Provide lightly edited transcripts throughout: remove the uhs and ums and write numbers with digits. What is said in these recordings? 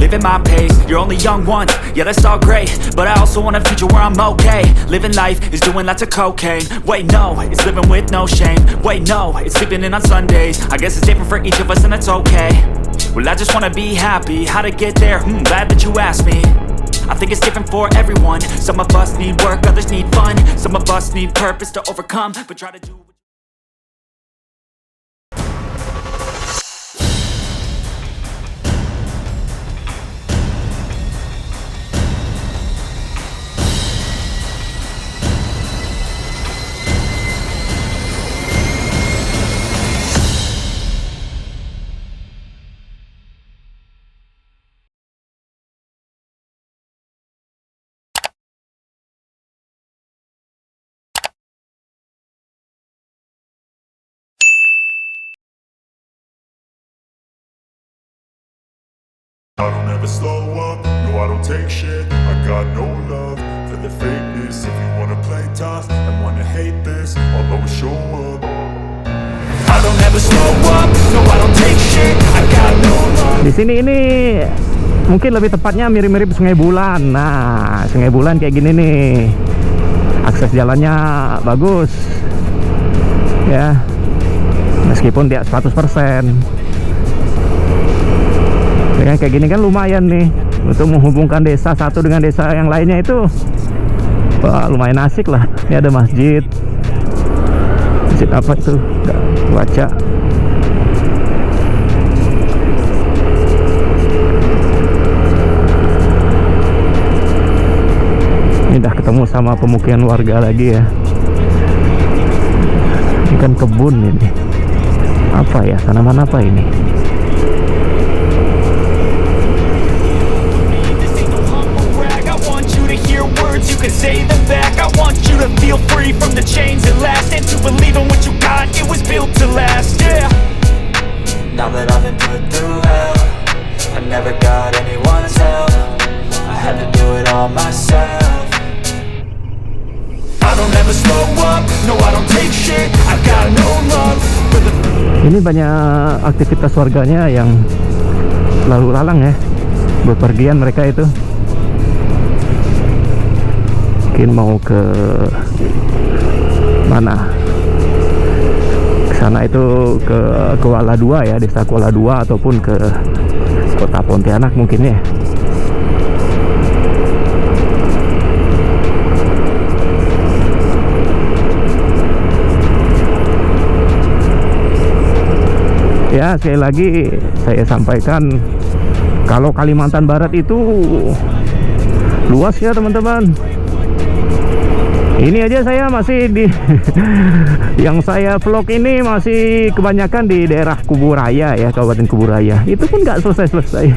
living my pace. You're only young once, yeah that's all great, but I also want a future where I'm okay. Living life is doing lots of cocaine. Wait no, it's living with no shame. Wait no, it's sleeping in on Sundays. I guess it's different for each of us and that's okay. Well I just wanna be happy, how to get there, glad that you asked me. I think it's different for everyone. Some of us need work, others need fun. Some of us need purpose to overcome, but try to do I don't ever slow up, no I don't take shit. I got no love for the fakeness. If you wanna play tough and wanna hate this, I'll always show up. I don't ever slow up, no I don't take shit. I got no love. Di sini ini mungkin lebih tepatnya mirip-mirip Sungai Bulan. Nah, Sungai Bulan kayak gini nih. Akses jalannya bagus. Ya. Meskipun tidak 100%. Ya, kayak gini kan lumayan nih untuk menghubungkan desa satu dengan desa yang lainnya itu. Wah, lumayan asik lah. Ini ada masjid. Masjid apa itu? Nggak baca. Ini udah ketemu sama pemukiman warga lagi ya. Ini kan kebun ini. Apa ya? Tanaman apa ini? You can say them back. I want you to feel free from the chains that last, and to believe in what you got, it was built to last, yeah. Now that I've been put through hell, I never got anyone's help. I had to do it all myself. I don't ever slow up, no I don't take shit. I got no love for the... Ini banyak aktivitas warganya yang lalu lalang ya, bepergian mereka itu. Mungkin mau ke mana? Ke sana itu ke Kuala Dua ya, desa Kuala Dua ataupun ke kota Pontianak mungkin ya. Ya, sekali lagi saya sampaikan kalau Kalimantan Barat itu luas ya teman-teman. Ini aja saya masih di yang saya vlog ini masih kebanyakan di daerah Kuburaya ya, Kabupaten Kuburaya. Itu pun nggak selesai-selesai.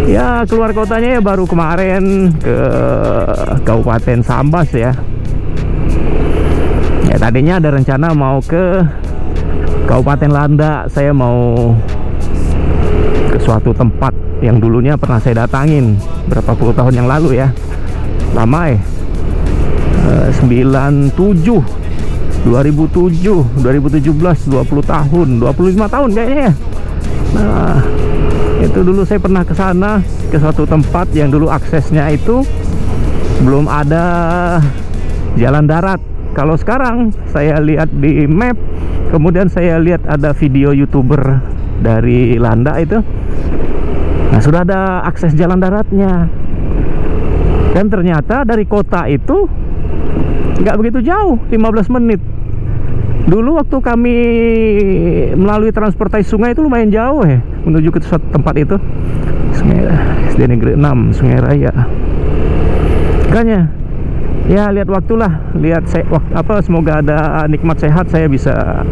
Ya, keluar kotanya ya baru kemarin ke Kabupaten Sambas ya. Ya, tadinya ada rencana mau ke Kabupaten Landak. Saya mau ke suatu tempat yang dulunya pernah saya datangin berapa puluh tahun yang lalu ya. Lama ya. 97 2007 2017 20 tahun 25 tahun kayaknya ya. Nah, itu dulu saya pernah ke sana, ke suatu tempat yang dulu aksesnya itu belum ada jalan darat. Kalau sekarang saya lihat di map, kemudian saya lihat ada video YouTuber dari Landa itu. Nah, sudah ada akses jalan daratnya. Dan ternyata dari kota itu nggak begitu jauh, 15 menit. Dulu waktu kami melalui transportasi sungai itu lumayan jauh ya, menuju ke suatu tempat itu. Sungai SD Negeri 6, Sungai Raya. Makanya ya lihat waktulah, lihat semoga ada nikmat sehat saya bisa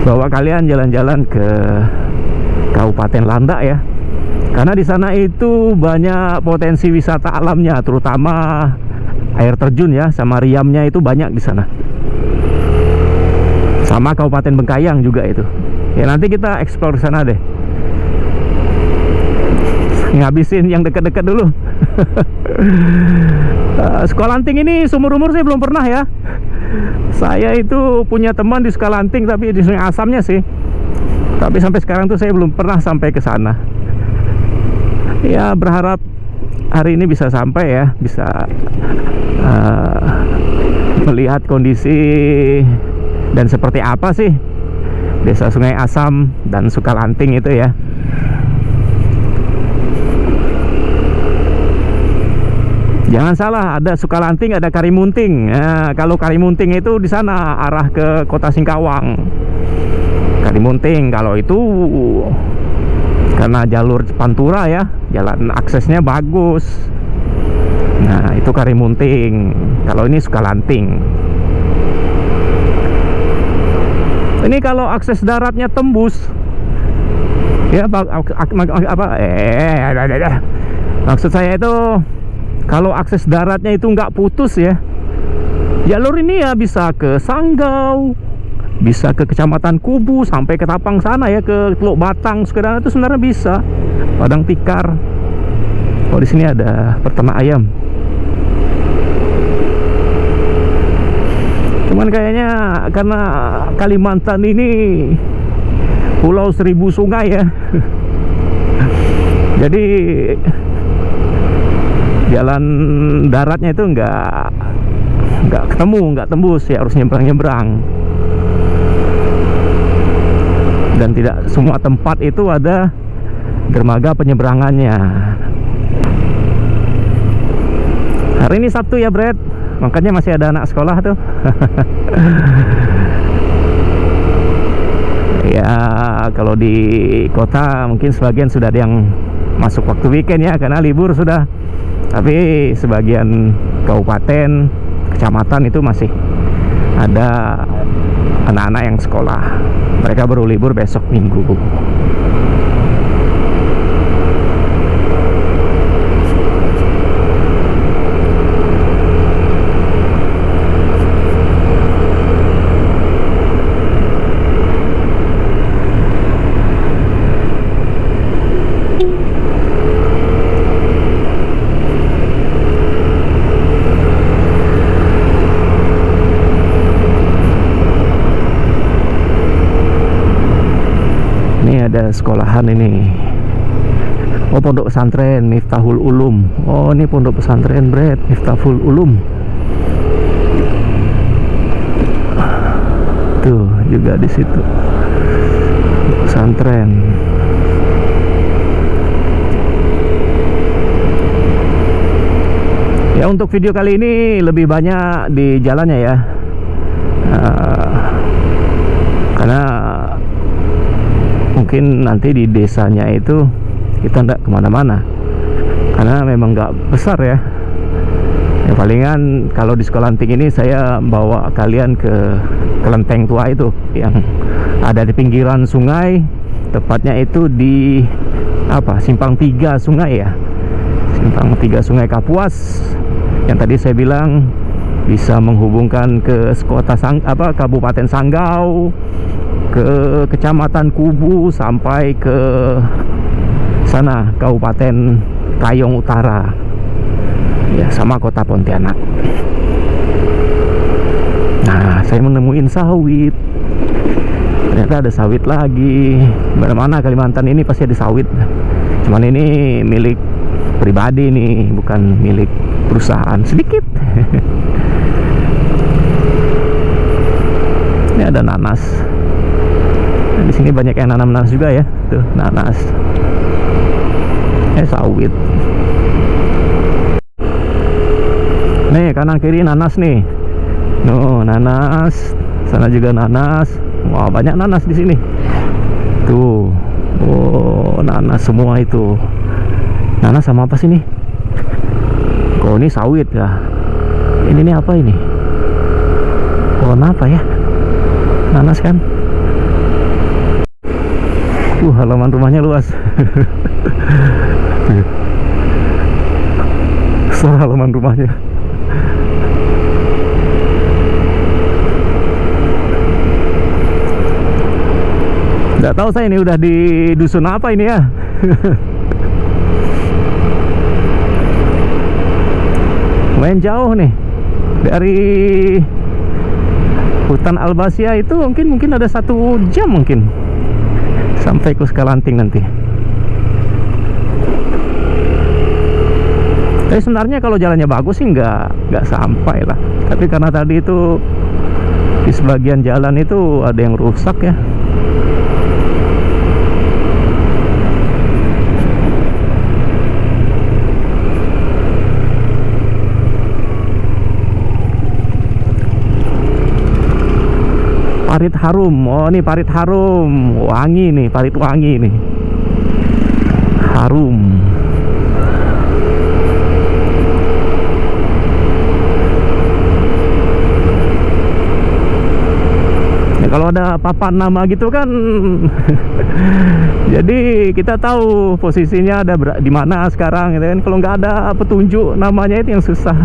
bawa kalian jalan-jalan ke Kabupaten Landak ya. Karena di sana itu banyak potensi wisata alamnya, terutama air terjun ya, sama riamnya itu banyak di sana. Sama Kabupaten Bengkayang juga itu. Ya nanti kita eksplor ke sana deh. Ngabisin yang dekat-dekat dulu. Sukalanting ini seumur umur saya belum pernah ya. Saya itu punya teman di Sukalanting, tapi di Sungai Asamnya sih. Tapi sampai sekarang tuh saya belum pernah sampai ke sana. Ya berharap hari ini bisa sampai ya, bisa melihat kondisi dan seperti apa sih Desa Sungai Asam dan Sukalanting itu ya. Jangan salah, ada Sukalanting, ada Karimunting. Nah, kalau Karimunting itu di sana arah ke Kota Singkawang. Karimunting kalau itu karena jalur Pantura ya, jalan aksesnya bagus. Nah, itu Karimunting. Kalau ini Sukalanting. Ini kalau akses daratnya tembus. Ya, maksud saya itu kalau akses daratnya itu nggak putus ya, jalur ini ya bisa ke Sanggau, bisa ke Kecamatan Kubu, sampai ke Tapang sana ya, ke Teluk Batang sekedar itu sebenarnya bisa. Padang Tikar. Oh, di sini ada peternak ayam. Cuman kayaknya karena Kalimantan ini pulau 1000 sungai ya. Jadi jalan daratnya itu nggak ketemu, nggak tembus ya, harus nyebrang-nyebrang. Dan tidak semua tempat itu ada dermaga penyeberangannya. Hari ini Sabtu ya, Brad, makanya masih ada anak sekolah tuh. Ya kalau di kota mungkin sebagian sudah ada yang masuk waktu weekend ya, karena libur sudah. Tapi sebagian kabupaten, kecamatan itu masih ada anak-anak yang sekolah. Mereka baru libur besok Minggu. Ada sekolahan ini. Oh, pondok pesantren Miftahul Ulum. Oh, ini pondok pesantren, Brad, Miftahul Ulum. Tuh juga di situ pesantren. Ya, untuk video kali ini lebih banyak di jalannya ya, karena mungkin nanti di desanya itu kita nggak kemana-mana karena memang nggak besar ya. Ya palingan kalau di Sukalanting ini saya bawa kalian ke kelenteng tua itu yang ada di pinggiran sungai, tepatnya itu di Simpang 3 Sungai ya, Simpang 3 Sungai Kapuas, yang tadi saya bilang bisa menghubungkan ke Kabupaten Sanggau, ke Kecamatan Kubu, sampai ke sana Kabupaten Kayong Utara ya, sama Kota Pontianak. Nah, saya menemuin sawit. Ternyata ada sawit lagi. Mana-mana Kalimantan ini pasti ada sawit. Cuman ini milik pribadi nih, bukan milik perusahaan. Sedikit. Ini ada nanas. Di sini banyak yang nanam nanas juga ya, tuh nanas, sawit. Nih kanan kiri nanas nih, nanas, sana juga nanas. Wah, banyak nanas di sini. Tuh, oh nanas semua itu. Nanas sama apa sih nih? Oh, ini sawit ya. Ini apa ini? Pohon apa ya? Nanas kan? Halaman rumahnya luas. Besar halaman rumahnya. Nggak tahu saya ini udah di dusun apa ini ya. Lumayan jauh nih dari hutan Albasia itu, mungkin ada 1 jam mungkin. sampai ke Sukalanting nanti. Tapi sebenarnya kalau jalannya bagus sih nggak sampai lah. Tapi karena tadi itu di sebagian jalan itu ada yang rusak ya. Parit harum, oh ini parit harum, wangi nih, parit wangi nih, harum. Ya, kalau ada papan nama gitu kan, jadi kita tahu posisinya ada di mana sekarang, gitu kan. Kalau nggak ada petunjuk namanya itu yang susah.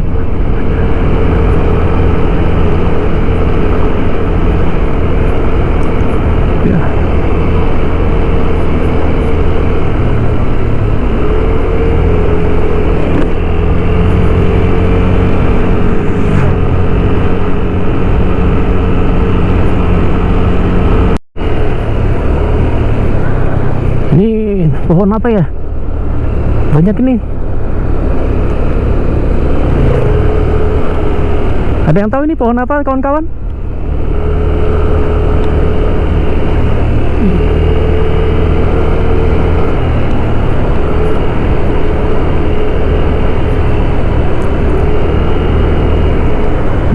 Ini pohon apa ya? Banyak ini. Ada yang tahu ini pohon apa, kawan-kawan?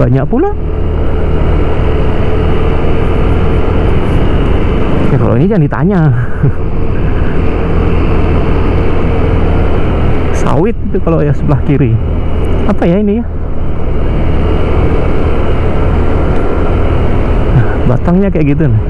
Banyak pula. Ya kalau ini jangan ditanya. Sawit itu kalau ya sebelah kiri. Apa ya ini ya? Nah, batangnya kayak gitu nih.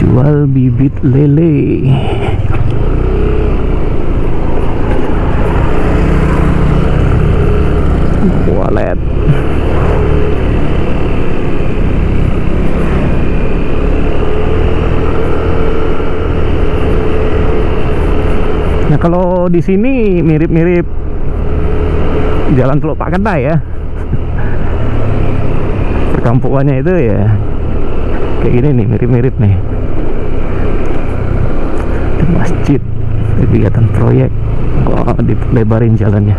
Jual bibit lele. Walet. Nah kalau di sini mirip-mirip Jalan Teluk Pak Kedai ya. Perkampungannya itu ya kayak gini nih, mirip-mirip nih. Masjid, kegiatan proyek, kok dilebarin jalannya.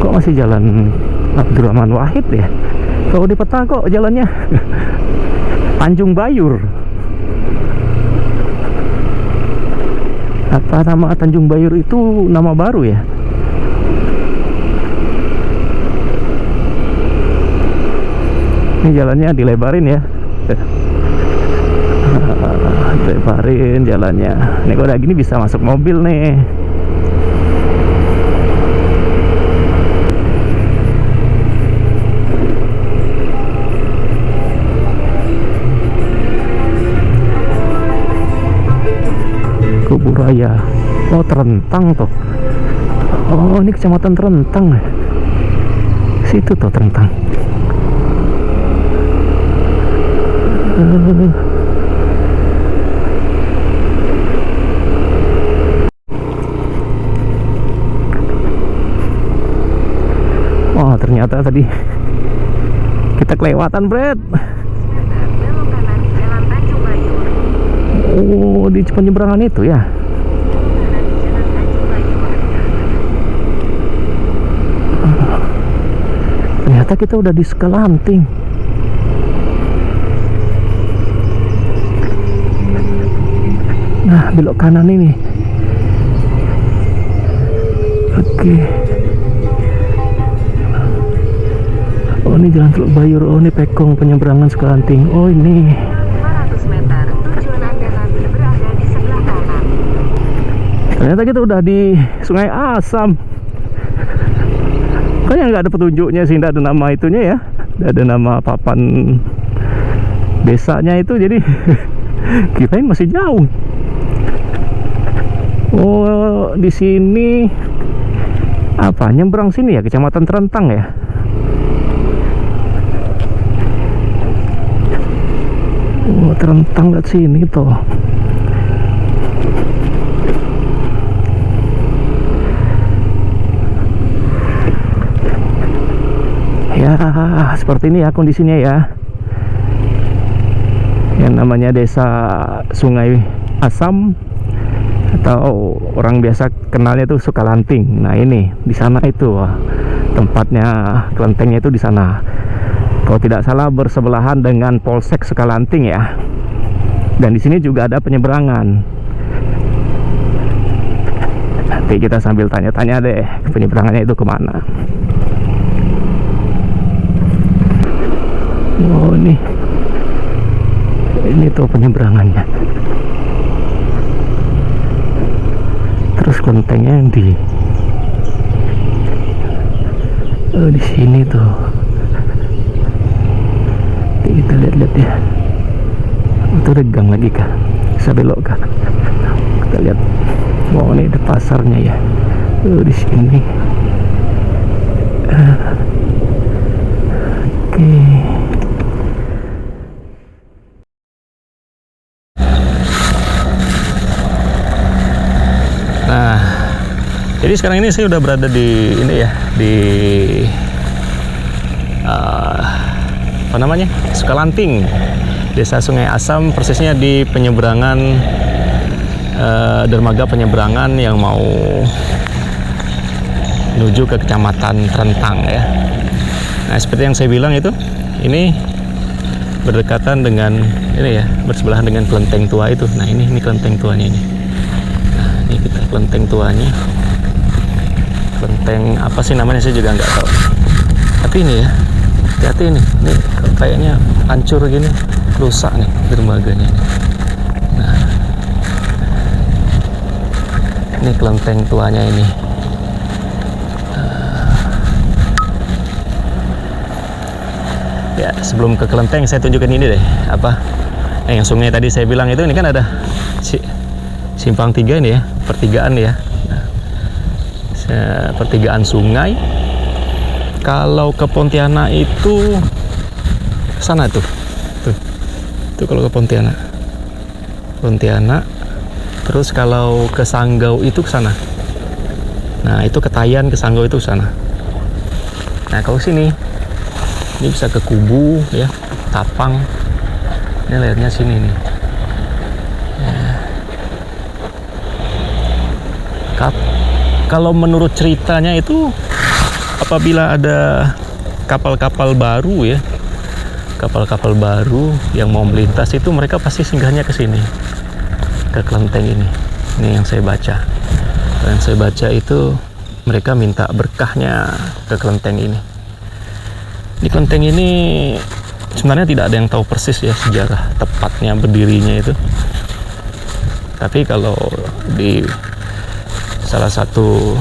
Kok masih jalan Abdurrahman Wahid ya? Kalau di peta kok jalannya Tanjung Bayur. Apa nama Tanjung Bayur itu nama baru ya? Ini jalannya dilebarin ya. Lebarin jalannya. Ini kalau udah gini bisa masuk mobil nih. Kuburaya. Oh Terentang tuh. Oh ini kecamatan Terentang. Situ tuh Terentang. Oh ternyata tadi kita kelewatan, Bret. Oh di penyeberangan itu ya. Ternyata kita udah di Sukalanting. Nah belok kanan ini. Oke. Oh ini Jalan Teluk Bayur. Oh ini Pekong, penyeberangan Sukalanting. Oh ini 500 meter tujuan Anda nanti berada di sebelah kanan. ternyata kita udah di Sungai Asam. Kayaknya nggak ada petunjuknya sih, nggak ada nama itunya ya, nggak ada nama papan desanya itu, jadi kirain masih jauh. Oh, di sini apa? Nyebrang sini ya, Kecamatan Terentang ya. Oh, Terentang lihat sini tuh. Ya, seperti ini ya kondisinya ya. Yang namanya Desa Sungai Asam, atau orang biasa kenalnya itu Sukalanting. Nah, ini di sana itu tempatnya, kelentengnya itu di sana. Kalau tidak salah bersebelahan dengan Polsek Sukalanting ya. Dan di sini juga ada penyeberangan. Nanti kita sambil tanya-tanya deh penyeberangannya itu kemana. Oh, ini tuh penyeberangannya. Terus kelentengnya yang di sini tuh. Kita lihat-lihat ya. Itu regang lagi kah? Bisa belok kah? Kita lihat. Oh, ini ada pasarnya ya. Di sini. Oke. Nah, jadi sekarang ini saya udah berada di ini ya, di apa namanya, Sukalanting, Desa Sungai Asam, persisnya di penyeberangan dermaga penyeberangan yang mau menuju ke Kecamatan Terentang ya. Nah, seperti yang saya bilang itu, ini berdekatan dengan ini ya, bersebelahan dengan kelenteng tua itu. Nah, ini kelenteng tuanya ini. Nah, ini kita kelenteng tuanya. Kelenteng apa sih namanya, saya juga nggak tahu. Tapi ini ya, hati-hati ini kayaknya hancur gini, rusak nih dermaganya ini. Nah, ini kelenteng tuanya ini. Ya, sebelum ke kelenteng saya tunjukkan ini deh, apa yang sungai tadi saya bilang itu. Ini kan ada simpang 3 ini ya, pertigaan ya. Nah, pertigaan sungai. Kalau ke Pontianak itu sana tuh kalau ke Pontianak. Terus kalau ke Sanggau itu ke sana. Nah, itu ke Tayan, ke Sanggau itu ke sana. Nah, kalau sini ini bisa ke Kubu ya, Tapang. Ini layarnya sini nih. Ya. Kalau menurut ceritanya itu, apabila ada kapal-kapal baru ya, kapal-kapal baru yang mau melintas itu, mereka pasti singgahnya ke sini, ke kelenteng ini. Ini yang saya baca. Yang saya baca itu mereka minta berkahnya ke kelenteng ini. Di kelenteng ini sebenarnya tidak ada yang tahu persis ya sejarah tepatnya berdirinya itu. Tapi kalau di salah satu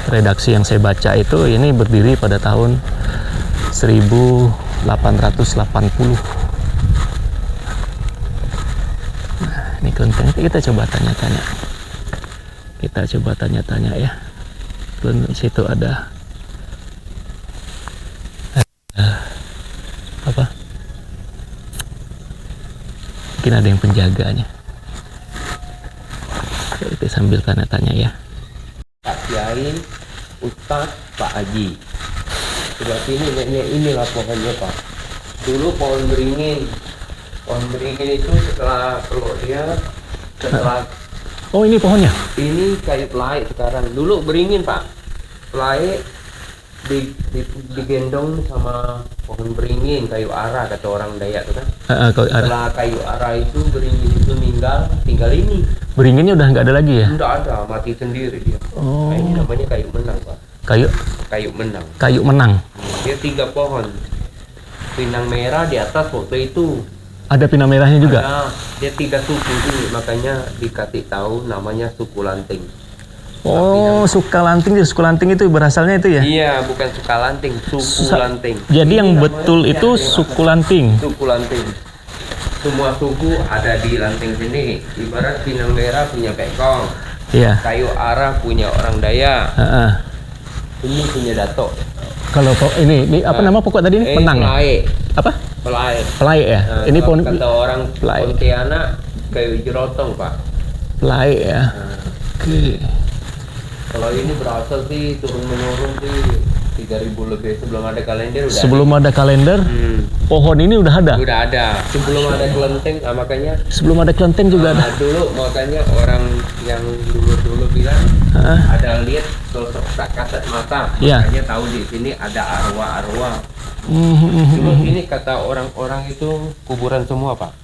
redaksi yang saya baca itu, ini berdiri pada tahun 1880. Nah, ini kelenteng. Kita coba tanya-tanya. Ya. Di situ ada apa? Mungkin ada yang penjaganya. Kita sambil tanya-tanya ya. Pak Kiai, Ustadz, Pak Haji. Berarti ini nenek inilah pohonnya Pak. Dulu pohon beringin. Pohon beringin itu setelah Oh, ini pohonnya? Ini kayu pelai sekarang. Dulu beringin Pak. Pelai digendong sama pohon beringin, kayu ara kata orang Dayak tuh kan. Setelah kayu ara itu, beringin itu tinggal ini. Beringinnya udah nggak ada lagi ya? Nggak ada, mati sendiri dia. Oh. Nah, ini namanya kayu menang Pak. Kayu menang. Dia 3 pohon. Pinang merah di atas waktu itu. Ada pinang merahnya juga? Ada. Dia 3 suku dulu, makanya dikasih tahu namanya suku Lanting. Oh, Sukalanting. Sukalanting itu berasalnya itu ya? Iya, bukan Sukalanting, Sukulanting. Jadi yang Ini betul namanya itu Lanting, Pak. Sukulanting. Sukulanting. Semua suku ada di Lanting sini. Ibarat Pinang Merah punya Pekong, Iya. Kayu Arah punya orang Dayak, Heeh. ini punya Datok. Kalau ini apa nama pokok tadi ini? Penang ya? Pelae. Apa? Pelae. Pelai ya? Nah, Ini kalau pohon kata orang Pelae. Pontianak kayu jerotong, Pak. Pelai ya. Nah, Oke. kalau ini berasal sih turun menurun sih 3.000 lebih sebelum ada kalender udah. Sebelum ada kalender, pohon ini udah ada. Udah ada. Sebelum ada kelenteng, makanya Sebelum ada kelenteng juga ada. dulu makanya orang yang dulu bilang Hah? ada lihat sosok tak kasat mata. Iya. Makanya tahu di sini ada arwah-arwah. Mhm. Dulu ini kata orang-orang itu kuburan semua, Pak.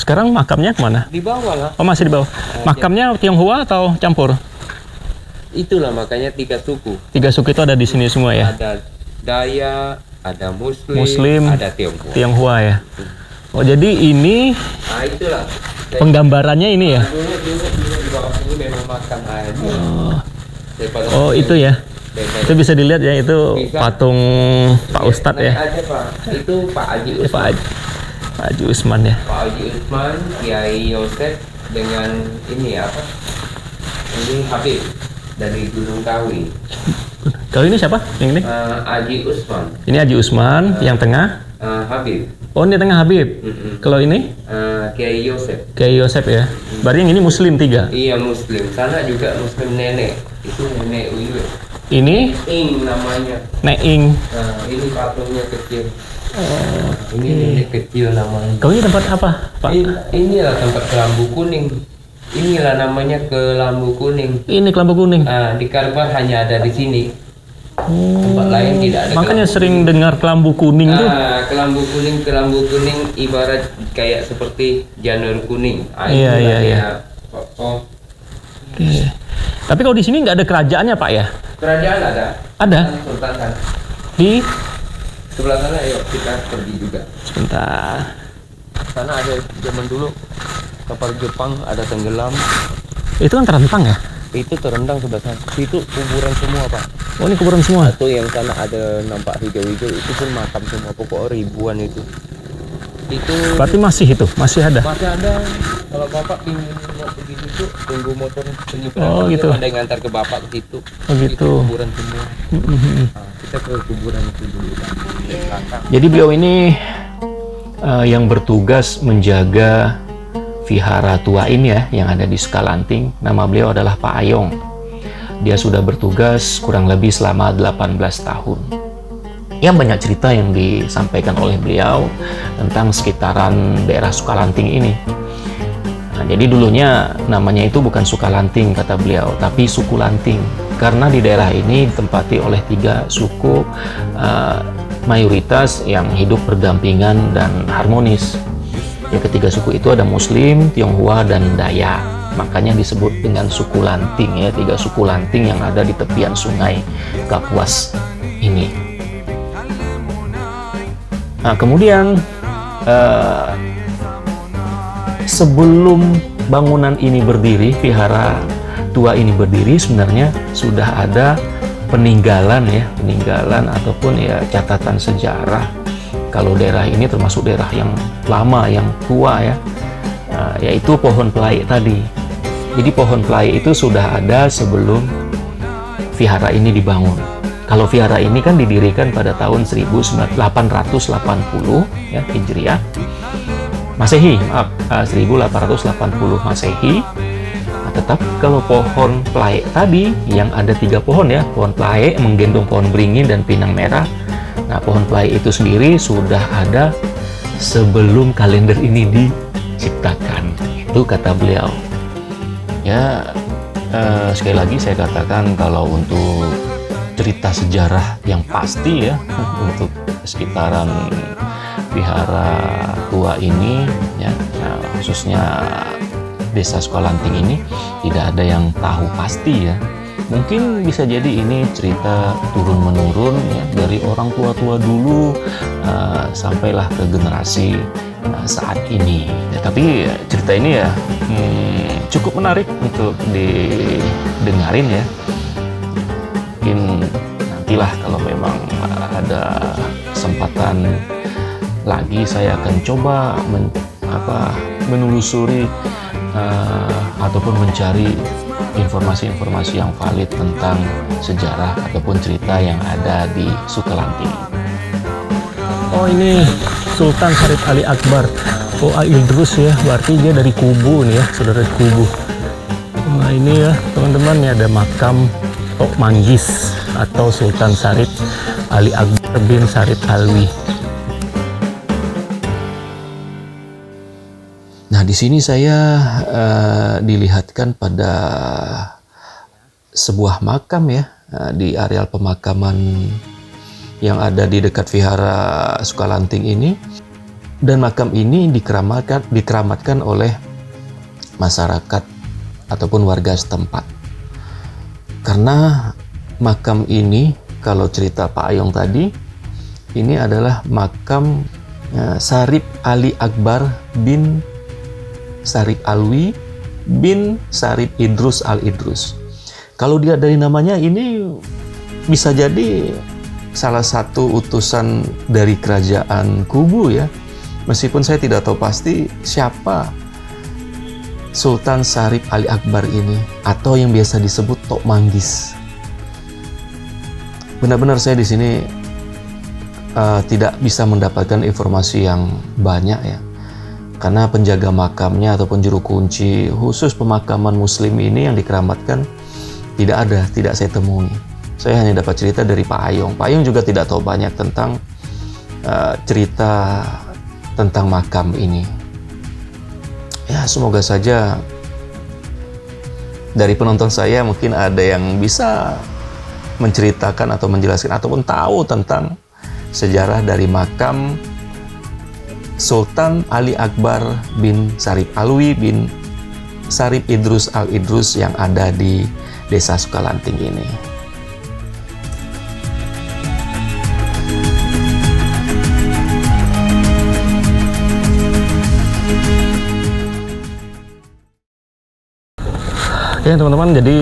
Sekarang makamnya kemana? Di bawah lah. Oh, masih di bawah. Makamnya Tionghoa atau campur? Itulah makanya 3 suku. 3 suku itu ada di sini semua ya? Ada Dayak, ada Muslim, ada Tionghoa. Tionghoa ya. Oh, jadi ini Nah, itulah. penggambarannya ini ya? Dulu di bawah ini memang makan air. Daripada Oh, itu ya. daripada- Itu bisa dilihat ya, itu Bisa. patung Pak Ustadz naik ya. aja, Pak. Itu Pak Haji Pak Usman. Haji, Pak Haji Usman ya. Pak Haji Usman, Kiai Yosef dengan ini apa? Ini Habib dari Gunung Kawi. Kalau ini siapa? Yang ini? Haji Usman, Ini Haji Usman, yang tengah. Habib. Oh, ini tengah Habib. Mm-mm. Kalau ini Kiai Yosef. Kiai Yosef ya. Berarti yang ini Muslim 3. Iya Muslim. Sana juga Muslim nenek. Itu nenek Uyut. Ini Ing namanya. Neing. Ini patungnya kecil. Ini nenek kecil namanya. Kau ini tempat apa, Pak? Inilah tempat kelambu kuning. Inilah namanya kelambu kuning. Ini kelambu kuning. Di Kalbar hanya ada di sini. Tempat lain tidak ada. Makanya kelambu sering kuning. dengar kelambu kuning tuh. Kelambu kuning ibarat kayak seperti janur kuning. Iya, inilah iya, iya. dia. Oh, Oke. Tapi kalau di sini nggak ada kerajaannya, Pak ya? kerajaan ada. Ada. Sultan kan. Di Sebelah sana ayo kita pergi juga. sebentar. Sana ada zaman dulu kapal Jepang ada tenggelam. Itu kan terentang ya? Itu terendang sebelah sana. Itu kuburan semua, Pak. Oh, ini kuburan semua. Atau yang sana ada nampak hijau-hijau itu pun makam semua, pokok ribuan itu. Itu Berarti masih itu, masih ada. masih ada. Kalau Bapak ingin mau pergi situ, tunggu motor penyeberangan. Oh, gitu. Ada yang ngantar ke Bapak ke situ. Oh, gitu. Itu kuburan semua. Mhm. Nah, kita ke kuburan itu dulu, Pak. Di belakang. Jadi beliau ini yang bertugas menjaga vihara tua ini ya, yang ada di Sukalanting. Nama beliau adalah Pak Ayong. Dia sudah bertugas kurang lebih selama 18 tahun. Ya, banyak cerita yang disampaikan oleh beliau tentang sekitaran daerah Sukalanting ini. Nah, jadi dulunya namanya itu bukan Sukalanting kata beliau, tapi Sukulanting. Karena di daerah ini ditempati oleh 3 suku mayoritas yang hidup berdampingan dan harmonis. Ya, ketiga suku itu ada Muslim, Tionghoa, dan Dayak. Makanya disebut dengan suku Lanting ya, 3 suku Lanting yang ada di tepian sungai Kapuas ini. Nah, kemudian sebelum bangunan ini berdiri, vihara tua ini berdiri, sebenarnya sudah ada peninggalan ataupun ya catatan sejarah kalau daerah ini termasuk daerah yang lama, yang tua ya, yaitu pohon pelai tadi. Jadi pohon pelai itu sudah ada sebelum vihara ini dibangun. Kalau vihara ini kan didirikan pada tahun 1880 ya Hijriah, Masehi, maaf, 1880 Masehi. Nah, tetap kalau pohon pelai tadi yang ada 3 pohon ya, pohon pelai menggendong pohon beringin dan pinang merah. Nah, pohon pelai itu sendiri sudah ada sebelum kalender ini diciptakan. Itu kata beliau. Ya, sekali lagi saya katakan kalau untuk cerita sejarah yang pasti ya untuk sekitaran vihara tua ini ya, nah, khususnya desa Sukalanting ini tidak ada yang tahu pasti ya. Mungkin bisa jadi ini cerita turun menurun ya, dari orang tua-tua dulu sampailah ke generasi saat ini. Ya, tapi cerita ini ya cukup menarik untuk didengarin ya. Mungkin nantilah kalau memang ada kesempatan lagi, saya akan coba menelusuri ataupun mencari informasi-informasi yang valid tentang sejarah ataupun cerita yang ada di Sukalanting. Oh, ini Sultan Syarif Ali Akbar. Oh, Al-Idrus ya, berarti dia dari Kubu nih ya, saudara Kubu. Nah ini ya teman-teman, ya ada makam Tok Manggis atau Sultan Syarif Ali Akbar bin Syarif Alwi. Nah, di sini saya dilihatkan pada sebuah makam ya, di areal pemakaman yang ada di dekat Vihara Sukalanting ini. Dan makam ini dikeramatkan oleh masyarakat ataupun warga setempat. Karena makam ini, kalau cerita Pak Ayong tadi, ini adalah makam Syarif Ali Akbar bin Syarif Alwi bin Syarif Idrus Al-Idrus. Kalau dia dari namanya ini bisa jadi salah satu utusan dari kerajaan Kubu ya. Meskipun saya tidak tahu pasti siapa Sultan Syarif Ali Akbar ini, atau yang biasa disebut Tok Manggis. Benar-benar saya di sini tidak bisa mendapatkan informasi yang banyak ya. Karena penjaga makamnya ataupun juru kunci khusus pemakaman muslim ini yang dikeramatkan tidak saya temui. Saya hanya dapat cerita dari Pak Ayong. Pak Ayong juga tidak tahu banyak tentang cerita tentang makam ini. Ya, semoga saja dari penonton saya mungkin ada yang bisa menceritakan atau menjelaskan ataupun tahu tentang sejarah dari makam Sultan Ali Akbar bin Syarif Alwi bin Syarif Idrus Al-Idrus yang ada di Desa Sukalanting ini. Oke teman-teman, jadi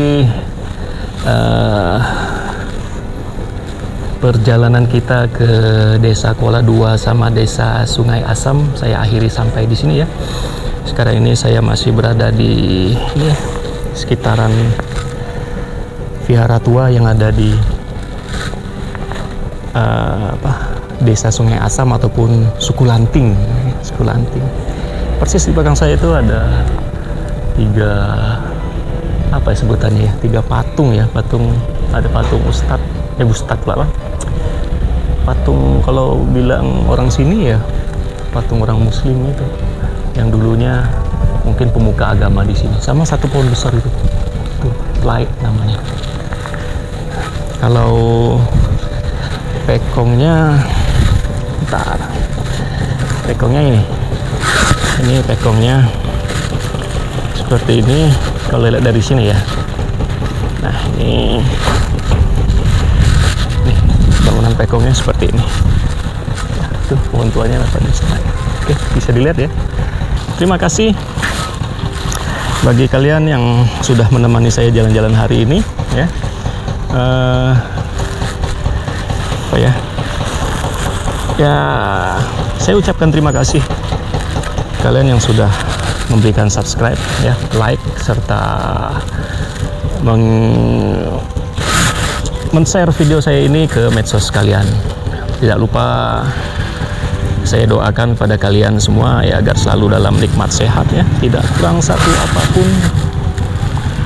perjalanan kita ke Desa Kuala Dua sama Desa Sungai Asam saya akhiri sampai di sini ya. Sekarang ini saya masih berada di sekitaran Vihara Tua yang ada di Desa Sungai Asam ataupun Sukulanting. Persis di belakang saya itu ada tiga patung ya, ada patung Ustadz lah. Patung, kalau bilang orang sini ya patung orang muslim itu yang dulunya mungkin pemuka agama di sini, sama satu pohon besar itu Light namanya. Kalau pekongnya ini pekongnya seperti ini kalau lihat dari sini ya. Nah ini bangunan pekongnya seperti ini. Nah, tuh pohon tuanya di sana. Oke, bisa dilihat ya. Terima kasih bagi kalian yang sudah menemani saya jalan-jalan hari ini ya. Saya ucapkan terima kasih kalian yang sudah memberikan subscribe ya, like serta men-share video saya ini ke medsos kalian. Tidak lupa saya doakan pada kalian semua ya agar selalu dalam nikmat sehat ya, tidak kurang satu apapun.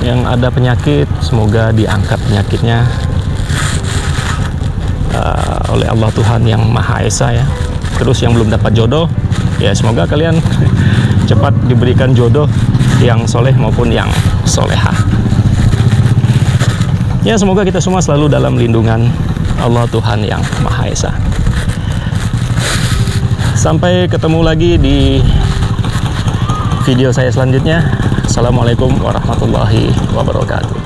Yang ada penyakit semoga diangkat penyakitnya oleh Allah Tuhan yang Maha Esa ya. Terus yang belum dapat jodoh ya semoga kalian cepat diberikan jodoh yang soleh maupun yang solehah. Ya, semoga kita semua selalu dalam lindungan Allah Tuhan yang Maha Esa. Sampai ketemu lagi di video saya selanjutnya. Assalamualaikum warahmatullahi wabarakatuh.